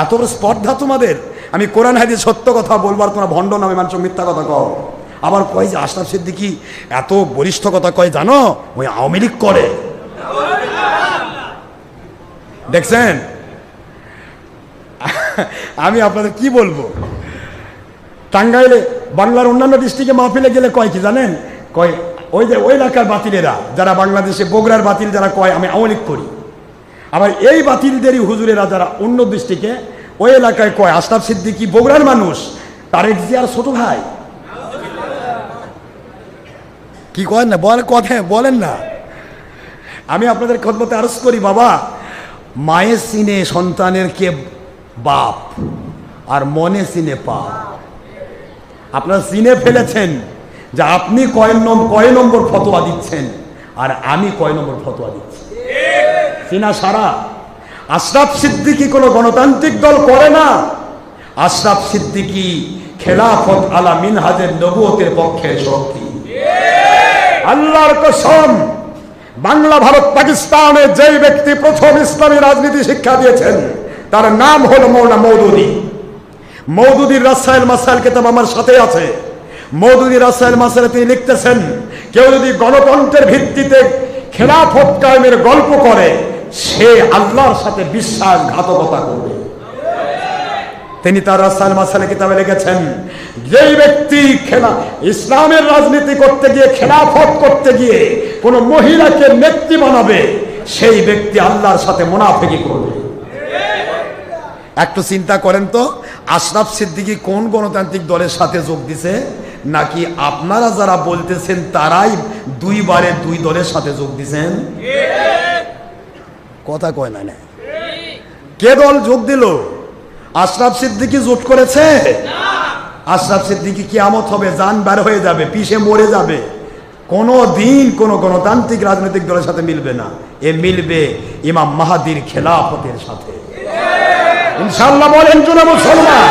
এত বড় স্পর্ধা তোমাদের। আমি কোরআন হাদিস সত্য কথা বলবো আর তোমরা ভণ্ড নামে মানুষ মিথ্যা কথা কও। আবার কয় যে আশরাফ সিদ্দিকী এত বলিষ্ঠ কথা কয়, জানো ওই আওয়ামী লীগ করে। দেখছেন, আমি আপনাদের কি বলবো, টাঙ্গাইলে বাংলার অন্যান্য ডিস্ট্রিক্টে মাহফিলে গেলে কয় কি জানেন, কয় ওই যে ওই এলাকার বাতিলেরা যারা বাংলাদেশে বগুড়ার বাতিল যারা কয় আমি আওয়ামী লীগ করি, আবার এই বাতিলদেরই হুজুরেরা যারা অন্য ডিস্ট্রিক্টে ওই এলাকায় কয় আশরাফ সিদ্দিকী বগুড়ার মানুষ, তারেক জিয়ার ছোট ভাই। কি কয় না বল কথা বলেন না। আমি আপনাদের খদমতে আরজ করি, বাবা মায়ের সিনে সন্তানের কে বাপ আর মনে সিনে পাপ। আপনারা চিনে ফেলেছেন যে আপনি কয় নম্বর ফতোয়া দিচ্ছেন আর আমি কয় নম্বর ফতোয়া দিচ্ছি, চিনা সারা। আশরাফ সিদ্দিকী কোনো গণতান্ত্রিক দল করে না। আশরাফ সিদ্দিকী খেলাফত আলা মিনহাজের নবুয়তের পক্ষে শক্তি। আল্লাহর কসম, বাংলা ভারত পাকিস্তানে যেই ব্যক্তি প্রথম ইসলামী রাজনীতি শিক্ষা দিয়েছেন তার নাম হলো মৌলানা মওদুদী। মওদুদীর রাসায়েল মাসাইল কিতাব আমার সাথে আছে। মওদুদী রাসায়েল মাসাইলে তিনি লিখতেছেন, কেউ যদি গণতন্ত্রের ভিত্তিতে খেলাফত কায়েমের গল্প করে সে আল্লাহর সাথে বিশ্বাসঘাতকতা করবে। তিনি তার রাসায়েল মাসাইল কিতাবে লিখেছেন, যেই ব্যক্তি ইসলামের রাজনীতি করতে গিয়ে খেলাফত করতে গিয়ে কোন মহিলাকে নেত্রী বানাবে সেই ব্যক্তি আল্লাহর সাথে মুনাফিকি করবে। একটু চিন্তা করেন তো, আশরাফ সিদ্দিকী কোন গণতান্ত্রিক দলের সাথে যোগ দিছে, নাকি আপনারা যারা বলতেছেন তারাই দুইবারে দুই দলের সাথে যোগ দিছেন? কথা কয় না। কে দল যোগ দিল? আশরাফ সিদ্দিকী জোট করেছে? আশরাফ সিদ্দিকী কিয়ামত হবে, জান বের হয়ে যাবে, পিষে মরে যাবে, কোনো দিন কোন গণতান্ত্রিক রাজনৈতিক দলের সাথে মিলবে না। এ মিলবে ইমাম মাহাদির খেলাফতের সাথে ইনশাআল্লাহ। বলেন জোরে মুসলমান।